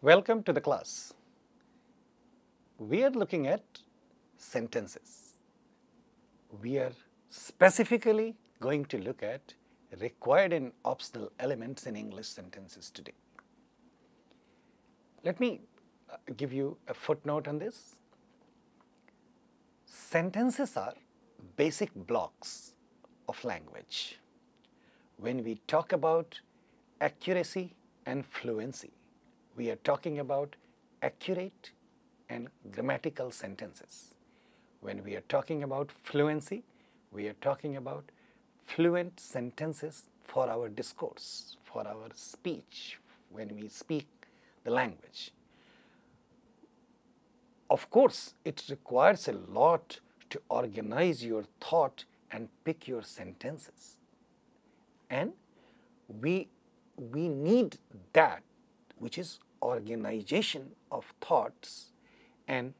Welcome to the class. We are looking at sentences. We are specifically going to look at required and optional elements in English sentences today. Let me give you a footnote on this. Sentences are basic blocks of language. When we talk about accuracy and fluency, we are talking about accurate and grammatical sentences. When we are talking about fluency, we are talking about fluent sentences for our discourse, for our speech, when we speak the language. Of course, it requires a lot to organize your thought and pick your sentences. And we need that, which is organization of thoughts and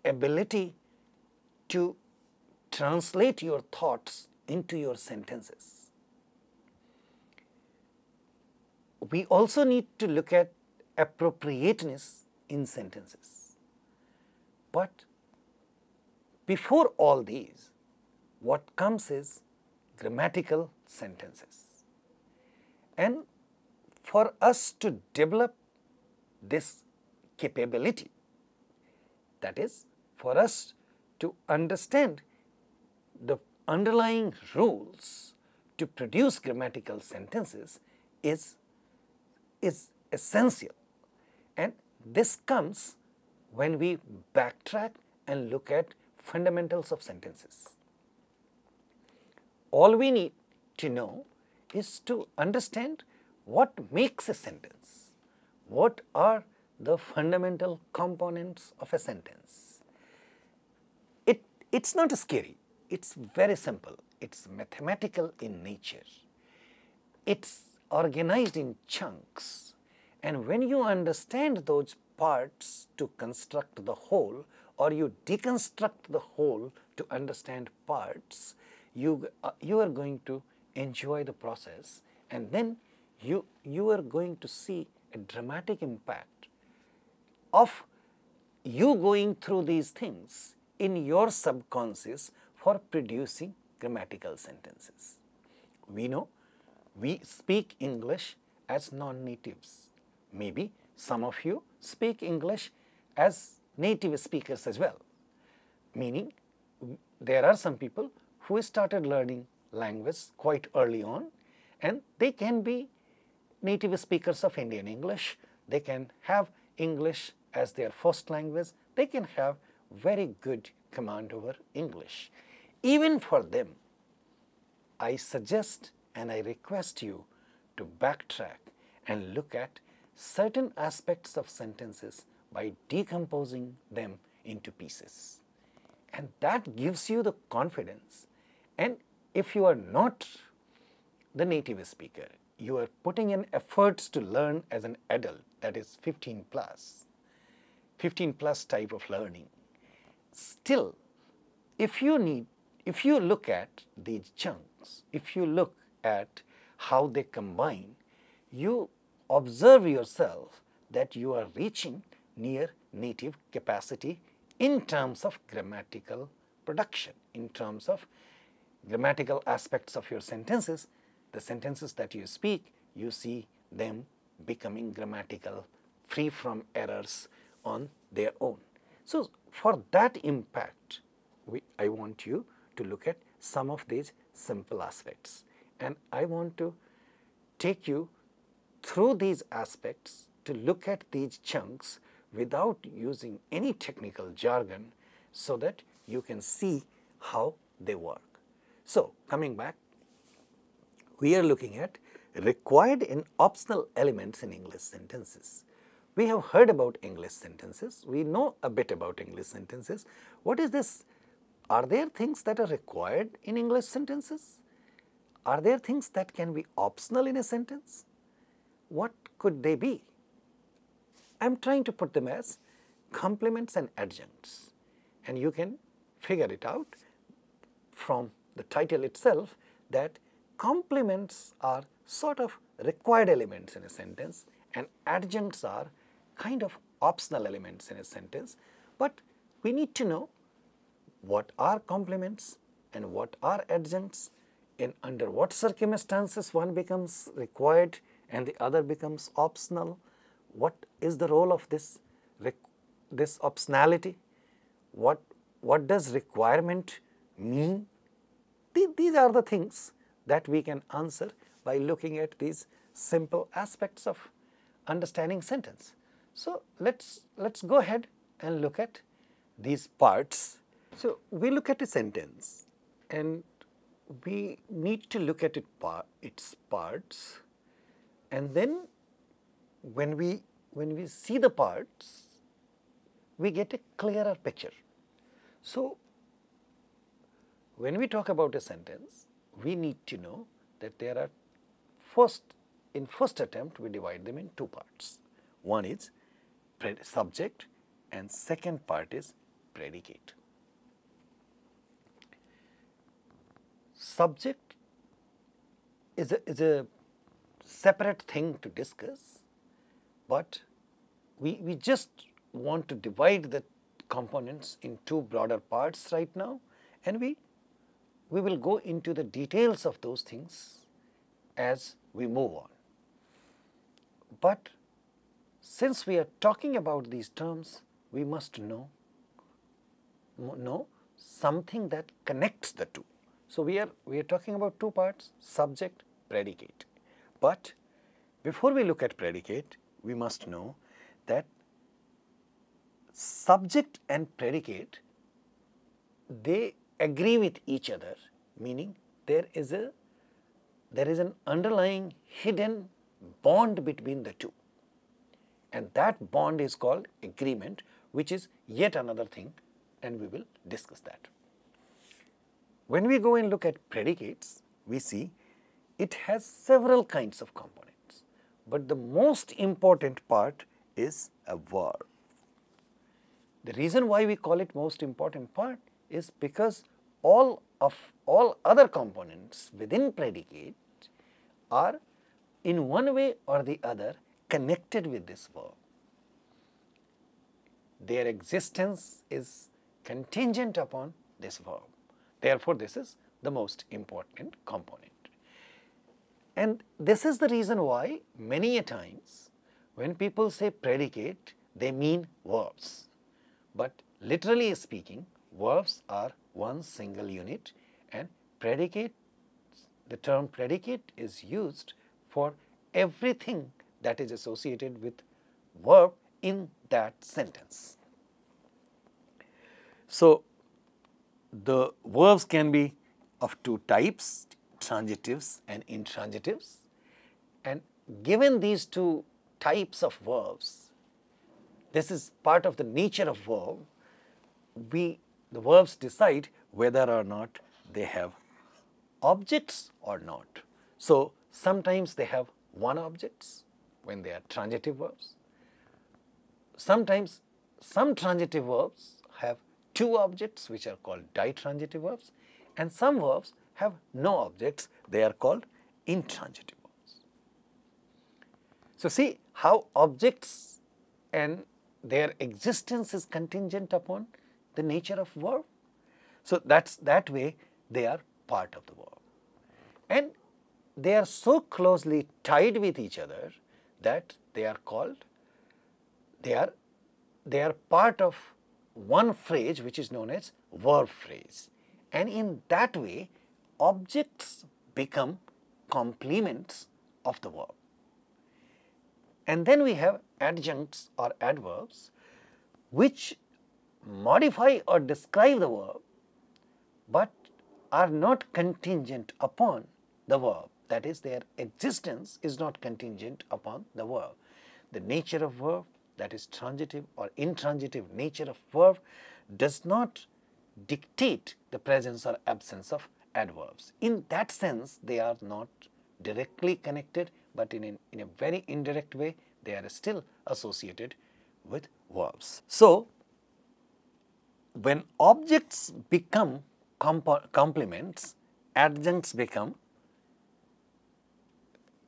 ability to translate your thoughts into your sentences. We also need to look at appropriateness in sentences. But before all these, what comes is grammatical sentences. And for us to develop this capability, that is, for us to understand the underlying rules to produce grammatical sentences is essential. And this comes when we backtrack and look at fundamentals of sentences. All we need to know is to understand what makes a sentence. What are the fundamental components of a sentence? It's not scary. It's very simple. It's mathematical in nature. It's organized in chunks. And when you understand those parts to construct the whole, or you deconstruct the whole to understand parts, you are going to enjoy the process, and then you are going to see a dramatic impact of you going through these things in your subconscious for producing grammatical sentences. We know we speak English as non-natives. Maybe some of you speak English as native speakers as well, meaning there are some people who started learning language quite early on, and they can be native speakers of Indian English. They can have English as their first language. They can have very good command over English. Even for them, I suggest and I request you to backtrack and look at certain aspects of sentences by decomposing them into pieces. And that gives you the confidence. And if you are not the native speaker, you are putting in efforts to learn as an adult, that is 15 plus type of learning. Still, if you look at these chunks, if you look at how they combine, you observe yourself that you are reaching near native capacity in terms of grammatical production, in terms of grammatical aspects of your sentences. The sentences that you speak, you see them becoming grammatical, free from errors on their own. So, for that impact, I want you to look at some of these simple aspects. And I want to take you through these aspects to look at these chunks without using any technical jargon, so that you can see how they work. So, coming back, we are looking at required and optional elements in English sentences. We have heard about English sentences. We know a bit about English sentences. What is this? Are there things that are required in English sentences? Are there things that can be optional in a sentence? What could they be? I am trying to put them as complements and adjuncts, and you can figure it out from the title itself that complements are sort of required elements in a sentence and adjuncts are kind of optional elements in a sentence, but we need to know what are complements and what are adjuncts, and under what circumstances one becomes required and the other becomes optional. What is the role of this optionality? What does requirement mean? These are the things that we can answer by looking at these simple aspects of understanding sentence. So let's go ahead and look at these parts. So we look at a sentence and we need to look at its parts, and then when we see the parts, we get a clearer picture. So when we talk about a sentence, we need to know that there are in first attempt we divide them in two parts. One is subject and second part is predicate. Subject is a separate thing to discuss, but we just want to divide the components in two broader parts right now, and we will go into the details of those things as we move on. But since we are talking about these terms, we must know something that connects the two. So we are talking about two parts, subject, predicate. But before we look at predicate, we must know that subject and predicate, they agree with each other, meaning there is an underlying hidden bond between the two, and that bond is called agreement, which is yet another thing, and we will discuss that. When we go and look at predicates, we see it has several kinds of components, but the most important part is a verb. The reason why we call it most important part is because all other components within predicate are in one way or the other connected with this verb. Their existence is contingent upon this verb. Therefore, this is the most important component. And this is the reason why many a times when people say predicate, they mean verbs. But literally speaking, verbs are one single unit, and predicate, the term predicate is used for everything that is associated with verb in that sentence. So the verbs can be of two types, transitives and intransitives, and given these two types of verbs, this is part of the nature of verb, the verbs decide whether or not they have objects or not. So sometimes they have one objects when they are transitive verbs. Sometimes some transitive verbs have two objects, which are called ditransitive verbs, and some verbs have no objects, they are called intransitive verbs. So see how objects and their existence is contingent upon the nature of verb. So that way they are part of the verb, and they are so closely tied with each other that they are called, they are part of one phrase which is known as verb phrase, and in that way objects become complements of the verb. And then we have adjuncts or adverbs which modify or describe the verb but are not contingent upon the verb, that is, their existence is not contingent upon the verb. The nature of verb, that is transitive or intransitive nature of verb, does not dictate the presence or absence of adverbs. In that sense, they are not directly connected, but in a very indirect way, they are still associated with verbs. So when objects become complements, adjuncts become,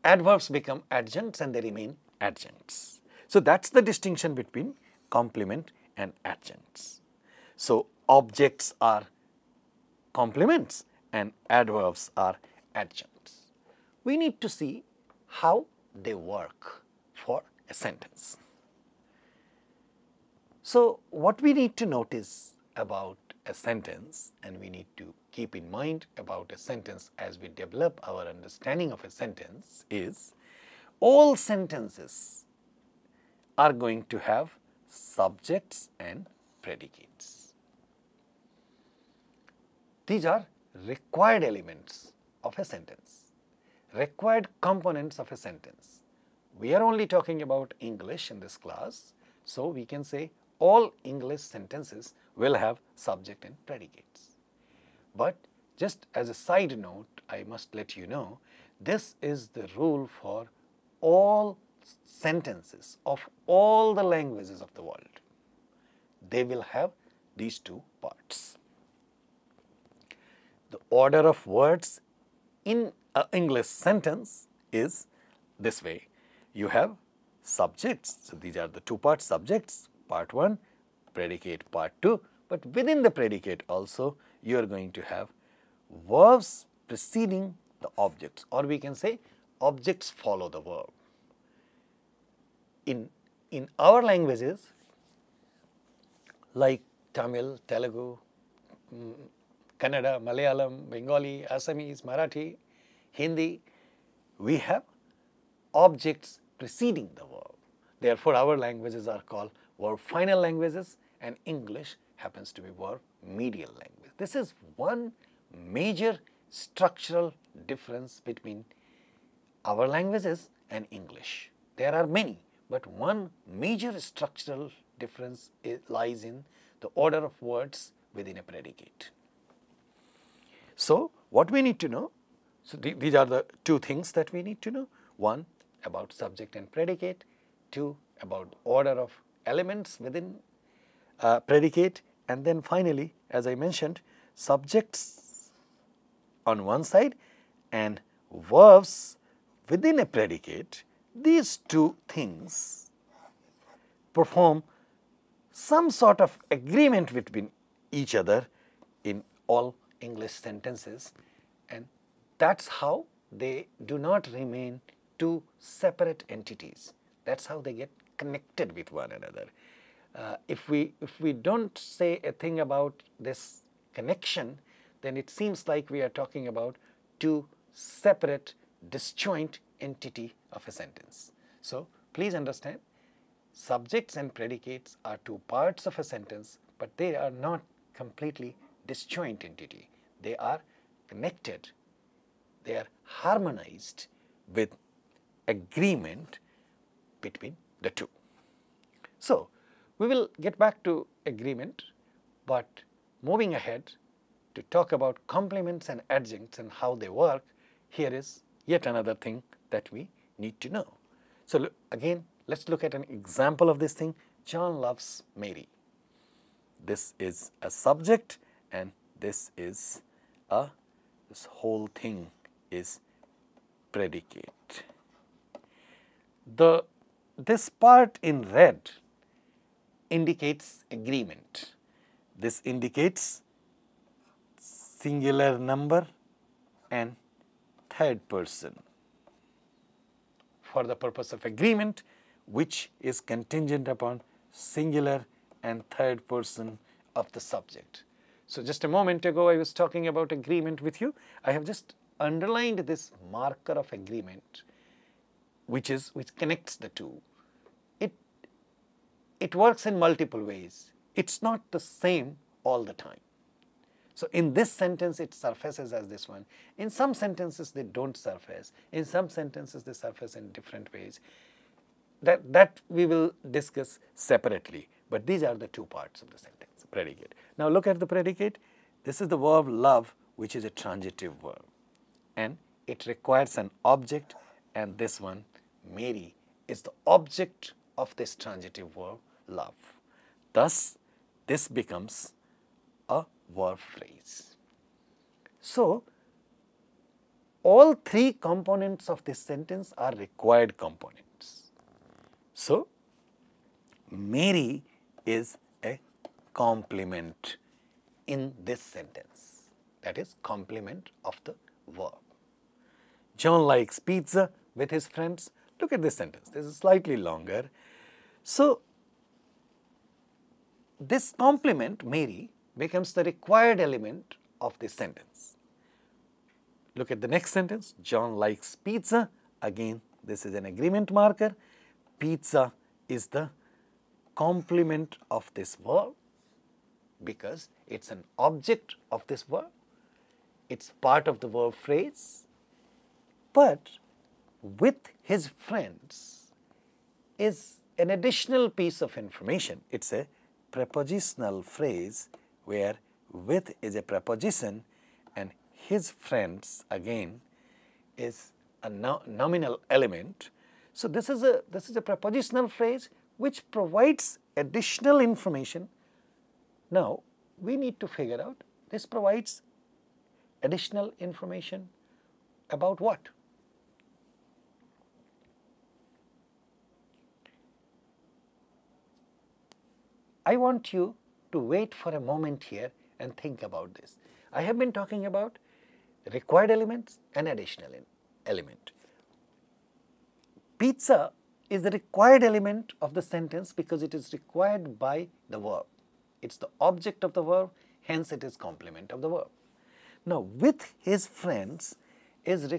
adverbs become adjuncts and they remain adjuncts. So, that is the distinction between complement and adjuncts. So, objects are complements and adverbs are adjuncts. We need to see how they work for a sentence. So, what we need to notice about a sentence, and we need to keep in mind about a sentence as we develop our understanding of a sentence, is all sentences are going to have subjects and predicates. These are required elements of a sentence, required components of a sentence. We are only talking about English in this class, so we can say all English sentences will have subject and predicates. But just as a side note, I must let you know, this is the rule for all sentences of all the languages of the world. They will have these two parts. The order of words in an English sentence is this way. You have subjects, so these are the two parts, subjects, part 1, predicate, part 2, but within the predicate also you are going to have verbs preceding the objects, or we can say objects follow the verb. In our languages like Tamil, Telugu, Kannada, Malayalam, Bengali, Assamese, Marathi, Hindi, we have objects preceding the verb. Therefore, our languages are called verb final languages and English happens to be verb medial language. This is one major structural difference between our languages and English. There are many, but one major structural difference lies in the order of words within a predicate. So, what we need to know, so these are the two things that we need to know. One, about subject and predicate. Two, about order of elements within predicate. And then finally, as I mentioned, subjects on one side and verbs within a predicate. These two things perform some sort of agreement between each other in all English sentences, and that is how they do not remain two separate entities. That is how they get connected with one another. If we do not say a thing about this connection, then it seems like we are talking about two separate disjoint entity of a sentence. So, please understand, subjects and predicates are two parts of a sentence, but they are not completely disjoint entity. They are connected, they are harmonized with agreement between the two. So, we will get back to agreement, but moving ahead to talk about complements and adjuncts and how they work, here is yet another thing that we need to know. So, again, let us look at an example of this thing. John loves Mary. This is a subject and this is this whole thing is predicate. This part in red indicates agreement. This indicates singular number and third person for the purpose of agreement, which is contingent upon singular and third person of the subject. So, just a moment ago I was talking about agreement with you. I have just underlined this marker of agreement which connects the two. It works in multiple ways. It is not the same all the time. So, in this sentence it surfaces as this one. In some sentences they do not surface. In some sentences they surface in different ways. That we will discuss separately, but these are the two parts of the sentence, predicate. Now, look at the predicate. This is the verb love, which is a transitive verb, and it requires an object, and this one, Mary, is the object of this transitive verb, love. Thus, this becomes a verb phrase. So, all three components of this sentence are required components. So, Mary is a complement in this sentence. That is complement of the verb. John likes pizza with his friends. Look at this sentence. This is slightly longer. So, this complement, Mary, becomes the required element of this sentence. Look at the next sentence. John likes pizza. Again, this is an agreement marker. Pizza is the complement of this verb because it's an object of this verb. It's part of the verb phrase. But with his friends is an additional piece of information. It's a prepositional phrase where with is a preposition and his friends again is a nominal element. So, this is a prepositional phrase which provides additional information. Now, we need to figure out this provides additional information about what? I want you to wait for a moment here and think about this. I have been talking about required elements and additional element. Pizza is the required element of the sentence because it is required by the verb. It is the object of the verb, hence it is complement of the verb. Now, with his friends is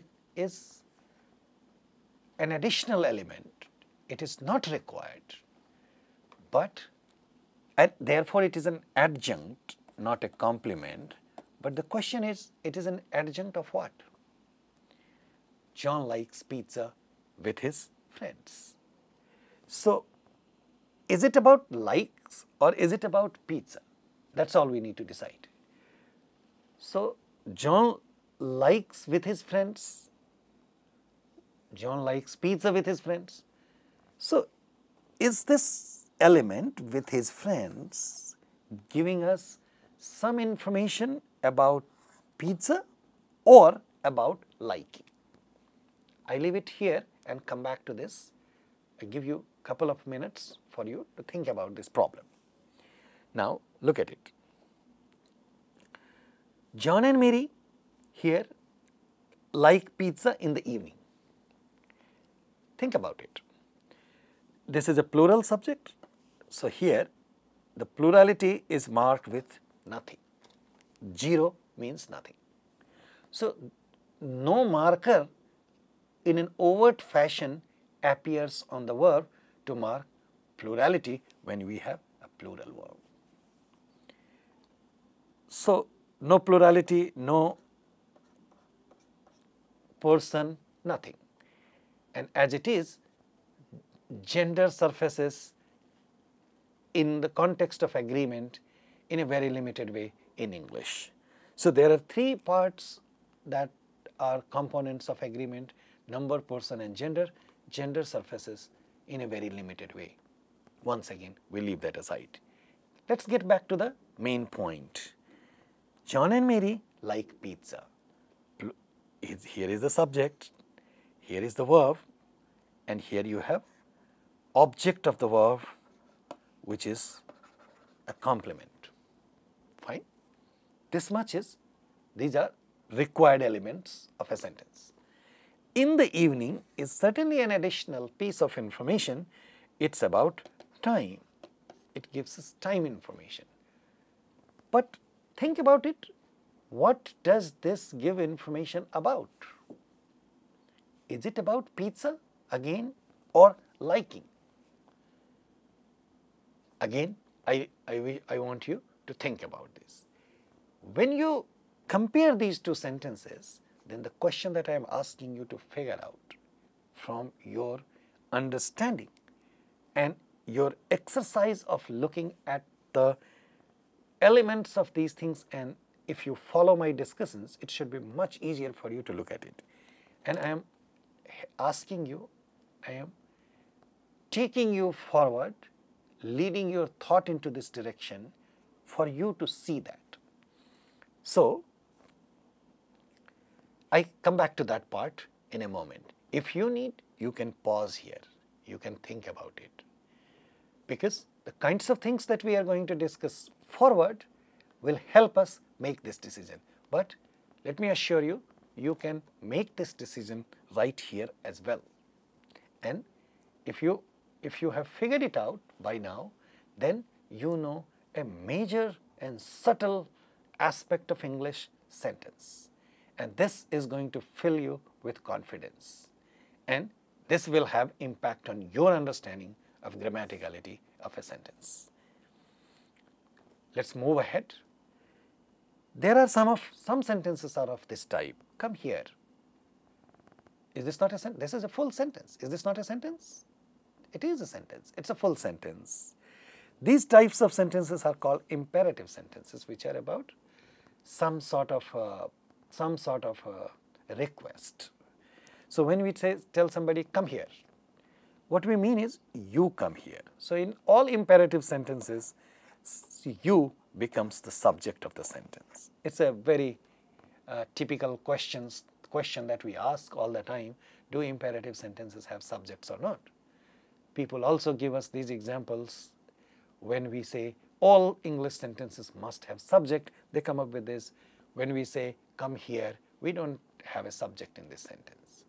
an additional element. It is not required, but therefore, it is an adjunct, not a complement. But the question is, it is an adjunct of what? John likes pizza with his friends. So, is it about likes or is it about pizza? That is all we need to decide. So, John likes with his friends. John likes pizza with his friends. So, is this element with his friends giving us some information about pizza or about liking? I leave it here and come back to this. I give you a couple of minutes for you to think about this problem. Now, look at it. John and Mary here like pizza in the evening. Think about it. This is a plural subject. So, here the plurality is marked with nothing. 0 means nothing. So, no marker in an overt fashion appears on the verb to mark plurality when we have a plural verb. So, no plurality, no person, nothing. And as it is, gender surfaces in the context of agreement in a very limited way in English. So, there are 3 parts that are components of agreement: number, person and gender. Gender surfaces in a very limited way. Once again, we leave that aside. Let us get back to the main point. John and Mary like pizza. Here is the subject, here is the verb, and here you have object of the verb, which is a complement. Fine. This much is, these are required elements of a sentence. In the evening is certainly an additional piece of information. It is about time. It gives us time information. But think about it. What does this give information about? Is it about pizza again or liking? Again, I want you to think about this. When you compare these 2 sentences, then the question that I am asking you to figure out from your understanding and your exercise of looking at the elements of these things, and if you follow my discussions, it should be much easier for you to look at it. And I am asking you, I am taking you forward, leading your thought into this direction for you to see that. So, I come back to that part in a moment. If you need, you can pause here, you can think about it, because the kinds of things that we are going to discuss forward will help us make this decision. But let me assure you, you can make this decision right here as well. And if you have figured it out by now, then you know a major and subtle aspect of English sentence. And this is going to fill you with confidence. And this will have impact on your understanding of grammaticality of a sentence. Let's move ahead. There are some sentences are of this type. Come here. Is this not a sentence? This is a full sentence. Is this not a sentence? It is a sentence. It's a full sentence. These types of sentences are called imperative sentences, which are about some sort of request. So when we tell somebody, come here, what we mean is you come here. So in all imperative sentences, you becomes the subject of the sentence. It's a very typical question that we ask all the time. Do imperative sentences have subjects or not? People also give us these examples when we say all English sentences must have subject. They come up with this. When we say come here, we don't have a subject in this sentence.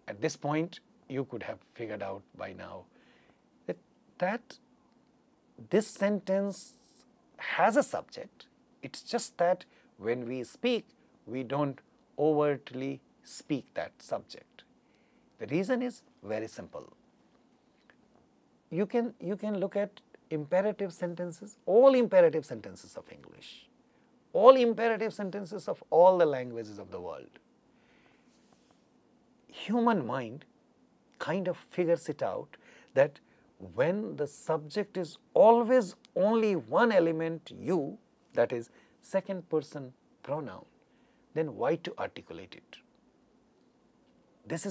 At this point, you could have figured out by now that this sentence has a subject. It's just that when we speak, we don't overtly speak that subject. The reason is very simple. You can look at imperative sentences, all imperative sentences of English, all imperative sentences of all the languages of the world. Human mind kind of figures it out that when the subject is always only one element, you, that is second person pronoun, then why to articulate it? This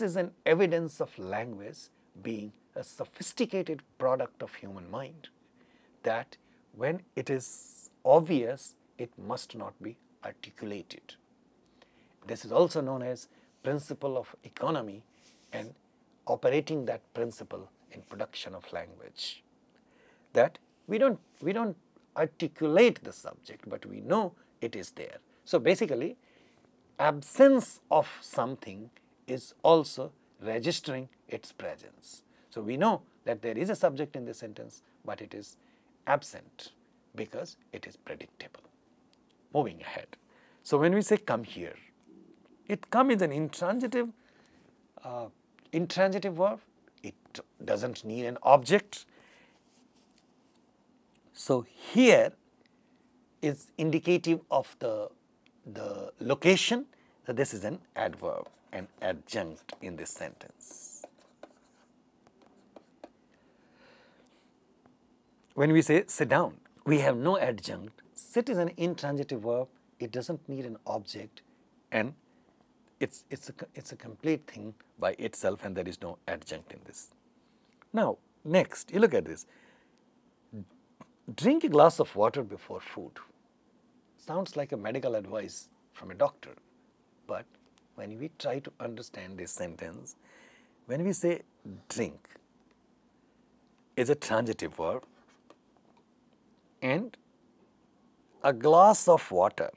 is an evidence of language being a sophisticated product of human mind, that when it is obvious, it must not be articulated. This is also known as principle of economy and operating that principle in production of language. That we don't articulate the subject, but we know it is there. So basically, absence of something is also registering its presence. So we know that there is a subject in the sentence, but it is absent because it is predictable. Moving ahead. So when we say come here, come is an intransitive verb. It doesn't need an object. So here is indicative of the location, that this is an adverb, an adjunct in this sentence. When we say sit down, we have no adjunct. Sit is an intransitive verb. It doesn't need an object, and it's a complete thing by itself, and there is no adjunct in this. Now, next, you look at this. Drink a glass of water before food. Sounds like a medical advice from a doctor, but when we try to understand this sentence, when we say drink is a transitive verb, and a glass of water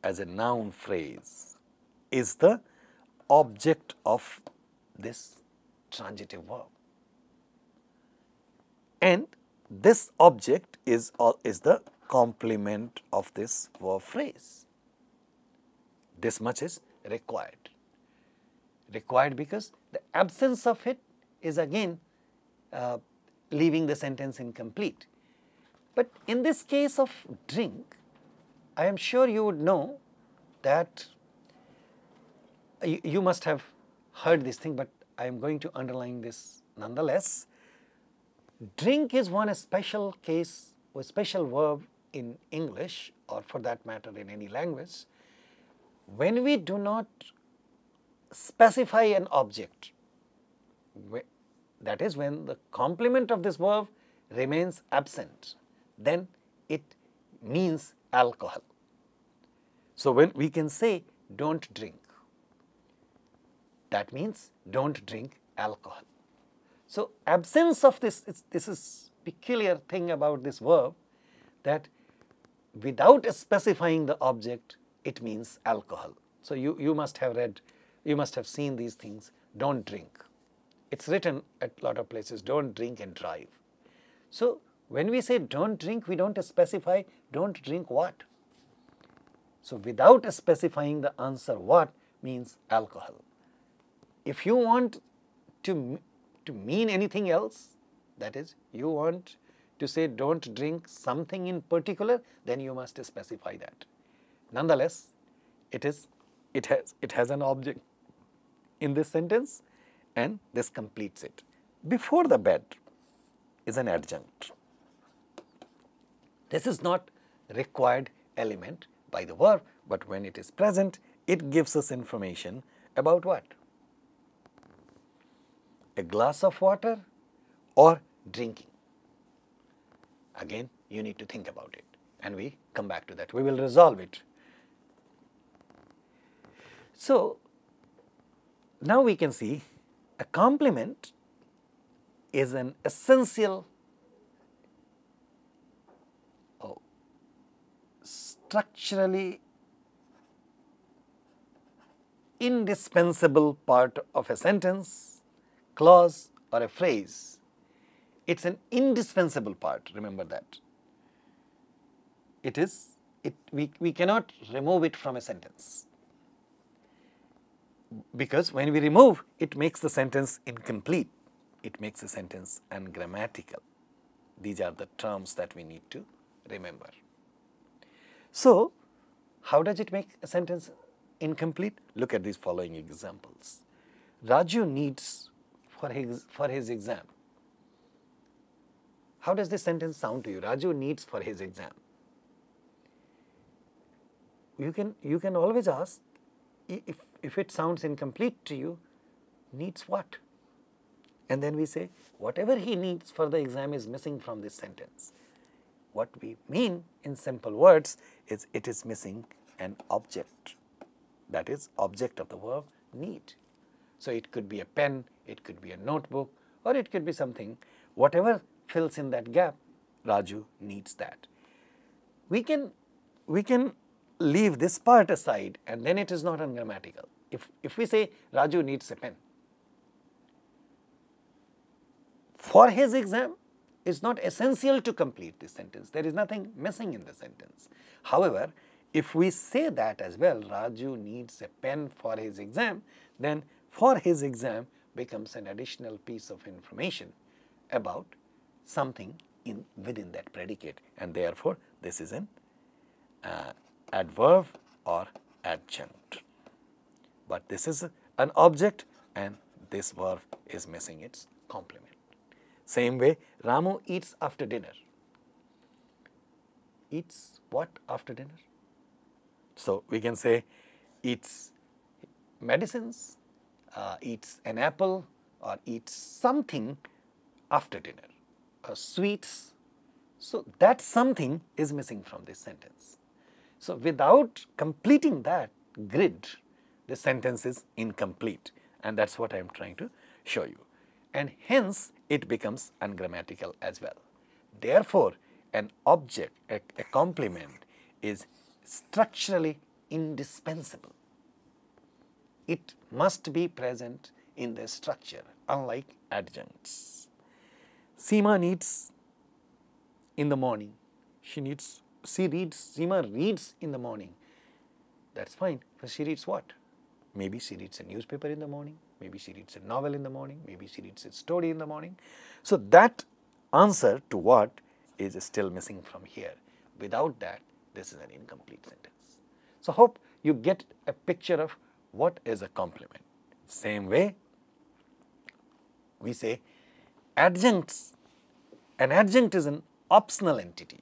as a noun phrase is the object of this transitive verb, and this object is the complement of this verb phrase. This much is required. Required because the absence of it is again leaving the sentence incomplete. But in this case of drink, I am sure you would know that you must have heard this thing, but I am going to underline this nonetheless. Drink is one special case or special verb in English, or for that matter in any language, when we do not specify an object. That is, when the complement of this verb remains absent, then it means alcohol. So when we can say don't drink, that means don't drink alcohol. So, absence of this is peculiar thing about this verb, that without specifying the object, it means alcohol. So, you must have read, you must have seen these things, don't drink. It's written at a lot of places, don't drink and drive. So, when we say don't drink, we don't specify don't drink what. So, without specifying the answer what means alcohol. If you want to mean anything else, that is, you want to say don't drink something in particular, then you must specify that. Nonetheless, it has an object in this sentence, and this completes it. Before the bed is an adjunct. This is not required element by the verb, but when it is present, it gives us information about what? A glass of water or drinking. Again, you need to think about it, and we come back to that. We will resolve it. So, now we can see a complement is an essential structurally indispensable part of a sentence, clause or a phrase. It is an indispensable part, remember that. We cannot remove it from a sentence, because when we remove, it makes the sentence incomplete, it makes the sentence ungrammatical. These are the terms that we need to remember. So, how does it make a sentence incomplete? Look at these following examples. Raju needs for his exam. How does this sentence sound to you? Raju needs for his exam. You can always ask, if it sounds incomplete to you, needs what? And then we say, whatever he needs for the exam is missing from this sentence. What we mean in simple words is it is missing an object, that is object of the verb need. So, it could be a pen, it could be a notebook, or it could be something, whatever fills in that gap, Raju needs that. We can leave this part aside, and then it is not ungrammatical. If we say Raju needs a pen, for his exam is not essential to complete this sentence. There is nothing missing in the sentence. However, if we say that as well, Raju needs a pen for his exam, then for his exam becomes an additional piece of information about something within that predicate, and therefore, this is an adverb or adjunct. But this is an object, and this verb is missing its complement. Same way, Ramu eats after dinner. Eats what after dinner? So, we can say eats medicines, eats an apple, or eats something after dinner, sweets. So, that something is missing from this sentence. So, without completing that grid, the sentence is incomplete, and that is what I am trying to show you. And hence, it becomes ungrammatical as well. Therefore, an object, a complement is structurally indispensable. It must be present in the structure, unlike adjuncts. Seema needs in the morning. Seema reads in the morning. That's fine, but she reads what? Maybe she reads a newspaper in the morning, maybe she reads a novel in the morning, maybe she reads a story in the morning. So, that answer to what is still missing from here. Without that, this is an incomplete sentence. So, hope you get a picture of what is a complement. Same way, we say adjuncts. An adjunct is an optional entity,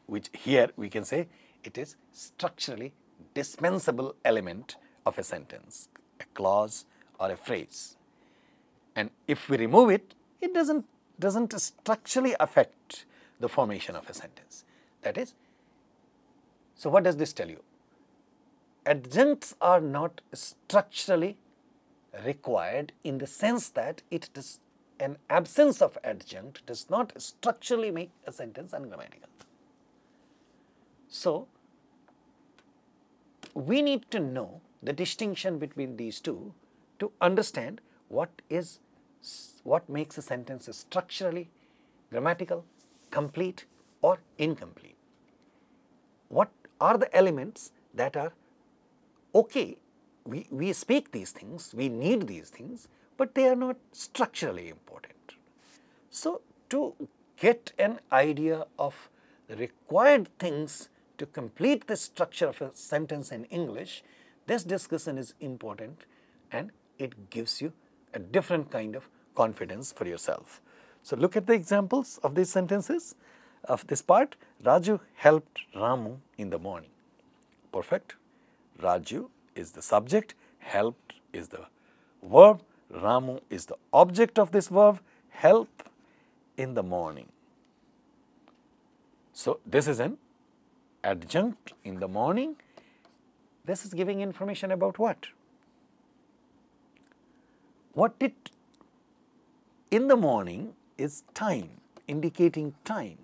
which here we can say it is structurally dispensable element of a sentence, a clause or a phrase. And if we remove it, it doesn't structurally affect the formation of a sentence. That is, so what does this tell you? Adjuncts are not structurally required in the sense that it an absence of adjunct does not structurally make a sentence ungrammatical. So, we need to know the distinction between these two to understand what makes a sentence structurally grammatical, complete or incomplete. What are the elements that are okay? We speak these things, we need these things, but they are not structurally important. So, to get an idea of the required things to complete the structure of a sentence in English, this discussion is important and it gives you a different kind of confidence for yourself. So, look at the examples of these sentences of this part. Raju helped Ramu in the morning. Perfect. Raju is the subject, helped is the verb, Ramu is the object of this verb, help in the morning. So, this is an adjunct in the morning. This is giving information about what? What it in the morning is time, indicating time.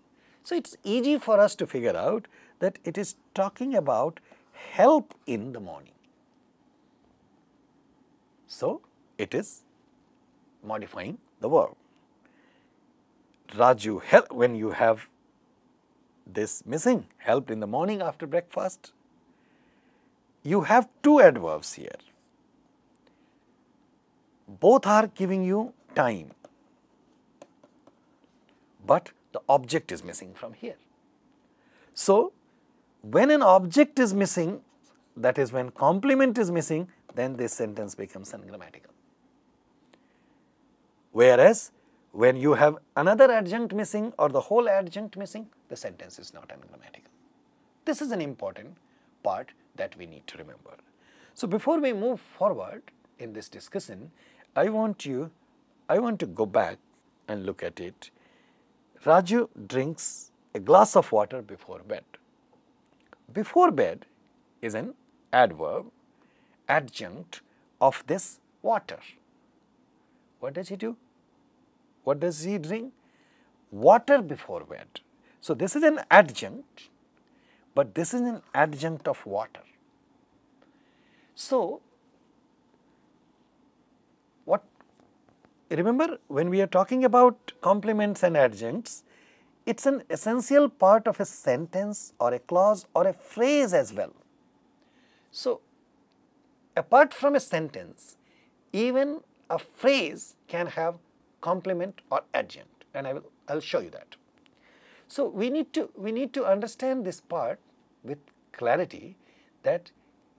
So, it is easy for us to figure out that it is talking about help in the morning. So, it is modifying the verb. Raju help, when you have this missing, helped in the morning after breakfast, you have two adverbs here. Both are giving you time, but the object is missing from here. So, when an object is missing, that is when complement is missing, then this sentence becomes ungrammatical. Whereas, when you have another adjunct missing or the whole adjunct missing, the sentence is not ungrammatical. This is an important part that we need to remember. So, before we move forward in this discussion, I want to go back and look at it. Raju drinks a glass of water before bed. Before bed is an adverb, adjunct of this water. What does he do? What does he drink? Water before bed. So, this is an adjunct, but this is an adjunct of water. So, remember when we are talking about complements and adjuncts, it is an essential part of a sentence or a clause or a phrase as well. So, apart from a sentence, even a phrase can have complement or adjunct, and I will show you that. So, we need to understand this part with clarity, that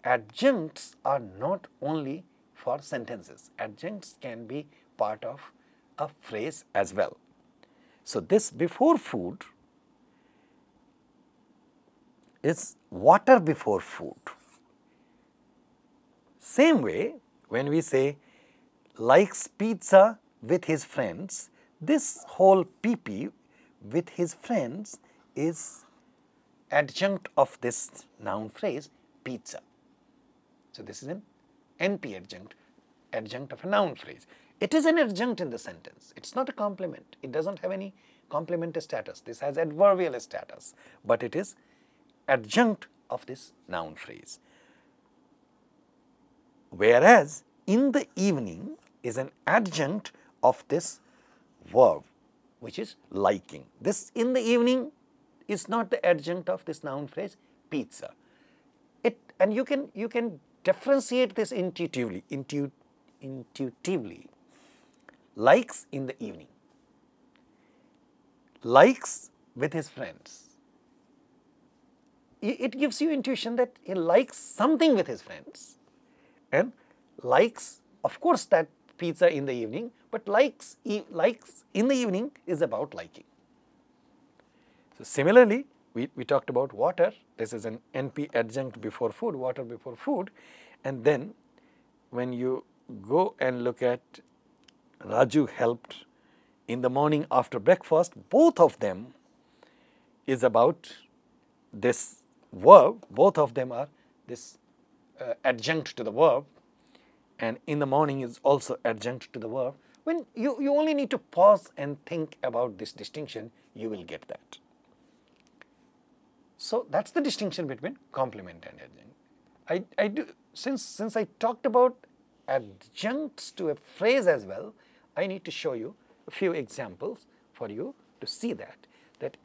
adjuncts are not only for sentences, adjuncts can be part of a phrase as well. So, this before food is water before food. Same way, when we say likes pizza with his friends, this whole PP with his friends is adjunct of this noun phrase pizza. So, this is an NP adjunct of a noun phrase. It is an adjunct in the sentence, it is not a complement, it does not have any complement status, this has adverbial status, but it is adjunct of this noun phrase. Whereas, in the evening is an adjunct of this verb, which is liking. This in the evening is not the adjunct of this noun phrase pizza. And you can differentiate this intuitively. Likes in the evening, likes with his friends. It gives you intuition that he likes something with his friends, and likes, of course, that pizza in the evening, but likes in the evening is about liking. So, similarly, we talked about water. This is an NP adjunct before food, water before food, and then when you go and look at Raju helped in the morning after breakfast, both of them is about this verb, both of them are this adjunct to the verb, and in the morning is also adjunct to the verb, When you only need to pause and think about this distinction, you will get that. So that's the distinction between complement and adjunct. Since I talked about adjuncts to a phrase as well, I need to show you a few examples for you to see that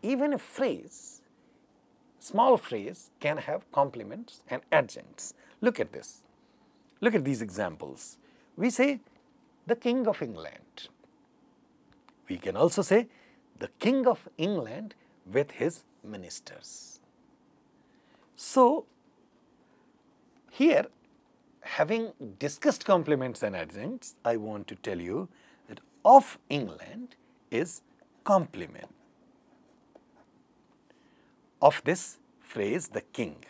even a phrase, small phrase, can have complements and adjuncts. Look at this. Look at these examples. We say the King of England. We can also say the King of England with his ministers. So here, having discussed complements and adjuncts, I want to tell you that of England is complement of this phrase, the king.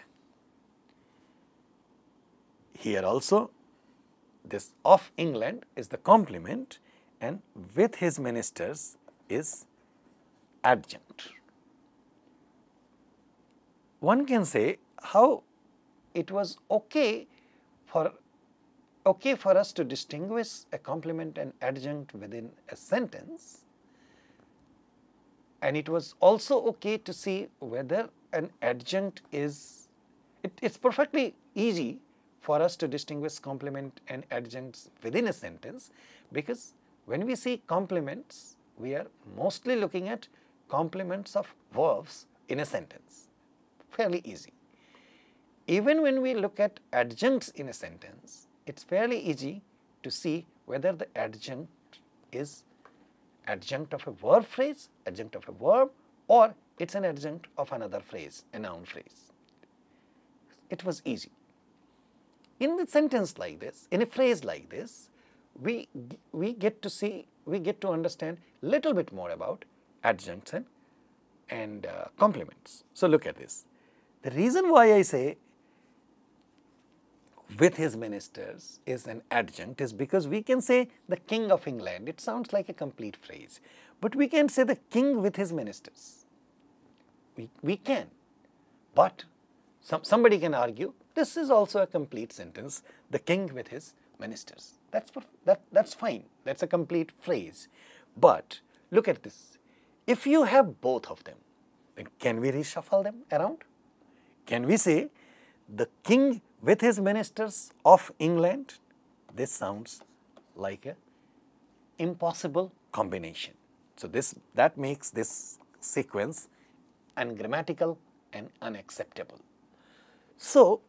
Here also, this of England is the complement, and with his ministers is adjunct. One can say how it was okay for us to distinguish a complement and adjunct within a sentence, and it was also okay to see whether an adjunct is, it's perfectly easy for us to distinguish complement and adjuncts within a sentence, because when we see complements, we are mostly looking at complements of verbs in a sentence. Fairly easy. Even when we look at adjuncts in a sentence, it's fairly easy to see whether the adjunct is adjunct of a verb phrase, adjunct of a verb, or it's an adjunct of another phrase, a noun phrase. It was easy. In the sentence like this, in a phrase like this, we get to understand little bit more about adjuncts and complements. So look at this. The reason why I say with his ministers is an adjunct is because we can say the King of England. It sounds like a complete phrase, but we can say the king with his ministers. We can, but somebody can argue this is also a complete sentence, the king with his ministers. That's fine. That's a complete phrase. But look at this. If you have both of them, then can we reshuffle them around? Can we say the king with his ministers of England? This sounds like an impossible combination. So that makes this sequence ungrammatical and unacceptable. So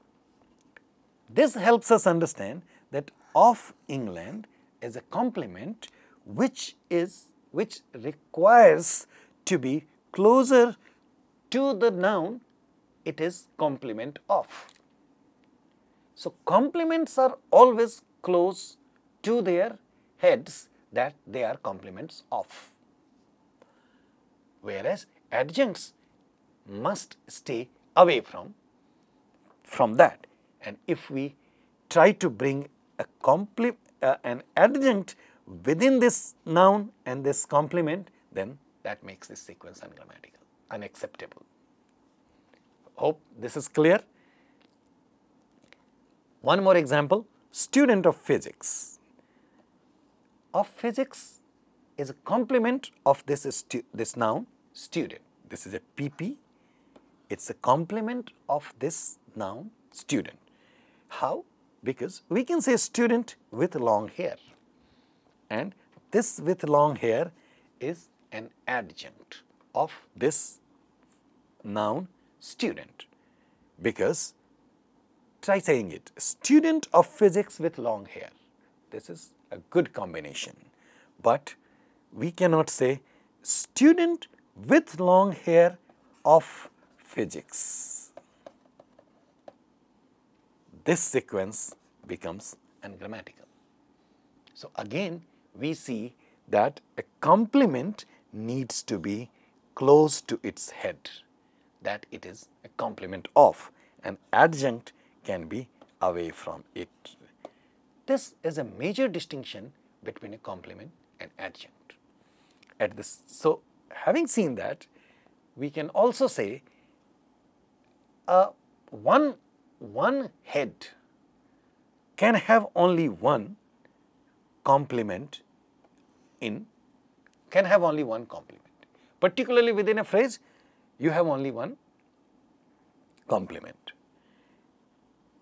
this helps us understand that of England is a complement which requires to be closer to the noun it is complement of. So complements are always close to their heads that they are complements of, whereas adjuncts must stay away from that. And if we try to bring an adjunct within this noun and this complement, then that makes this sequence ungrammatical, unacceptable. Hope this is clear. One more example, student of physics. Of physics is a complement of this noun, student. This is a PP. It's a complement of this noun, student. How? Because we can say student with long hair, and this with long hair is an adjunct of this noun, student, because try saying it, student of physics with long hair. This is a good combination, but we cannot say student with long hair of physics. This sequence becomes ungrammatical. So again, we see that a complement needs to be close to its head, that it is a complement of. An adjunct can be away from it. This is a major distinction between a complement and adjunct. So having seen that, we can also say one head can have only one complement can have only one complement. Particularly within a phrase, you have only one complement.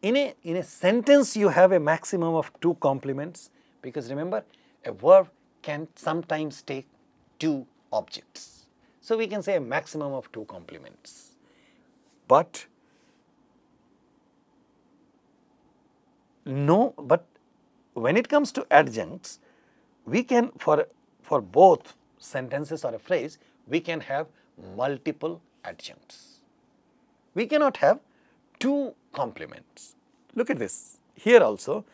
In a sentence, you have a maximum of 2 complements, because remember, a verb can sometimes take 2 objects. So we can say a maximum of 2 complements. But when it comes to adjuncts, we can, for both sentences or a phrase, we can have multiple adjuncts. We cannot have 2 complements. Look at this. Here also,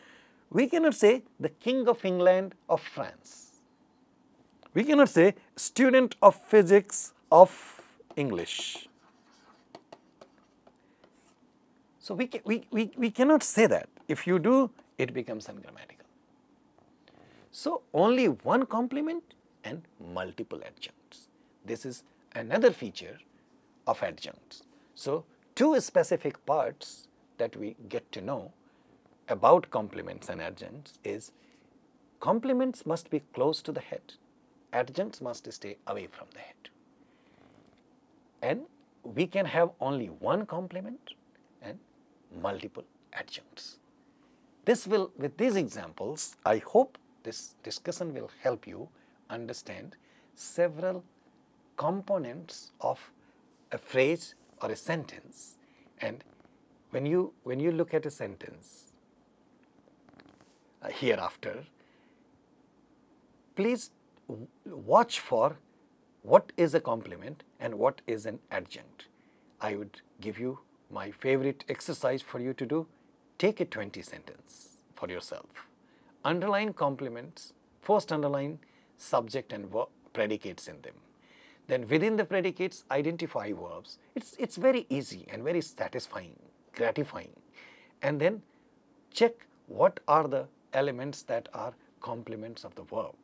we cannot say the King of England of France. We cannot say student of physics of English. So we cannot say that. If you do, it becomes ungrammatical. So only one complement and multiple adjuncts. This is another feature of adjuncts. So 2 specific parts that we get to know about complements and adjuncts is complements must be close to the head, adjuncts must stay away from the head. And we can have only one complement and multiple adjuncts. With these examples, I hope this discussion will help you understand several components of a phrase or a sentence. And when you look at a sentence hereafter, please watch for what is a complement and what is an adjunct. I would give you my favorite exercise for you to do. Take a 20 sentence for yourself. Underline complements, first underline subject and verb predicates in them. Then within the predicates, identify verbs. It's very easy and very satisfying, gratifying. And then check what are the elements that are complements of the verb.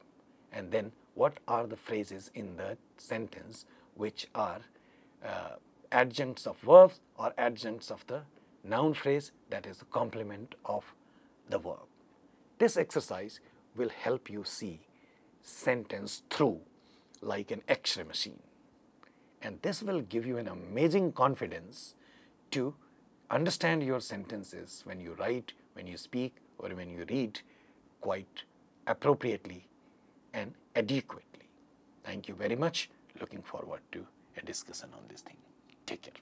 And then what are the phrases in the sentence which are adjuncts of verbs or adjuncts of the noun phrase, that is the complement of the verb. This exercise will help you see sentence through like an X-ray machine. And this will give you an amazing confidence to understand your sentences when you write, when you speak, or when you read quite appropriately and adequately. Thank you very much. Looking forward to a discussion on this thing. Take care.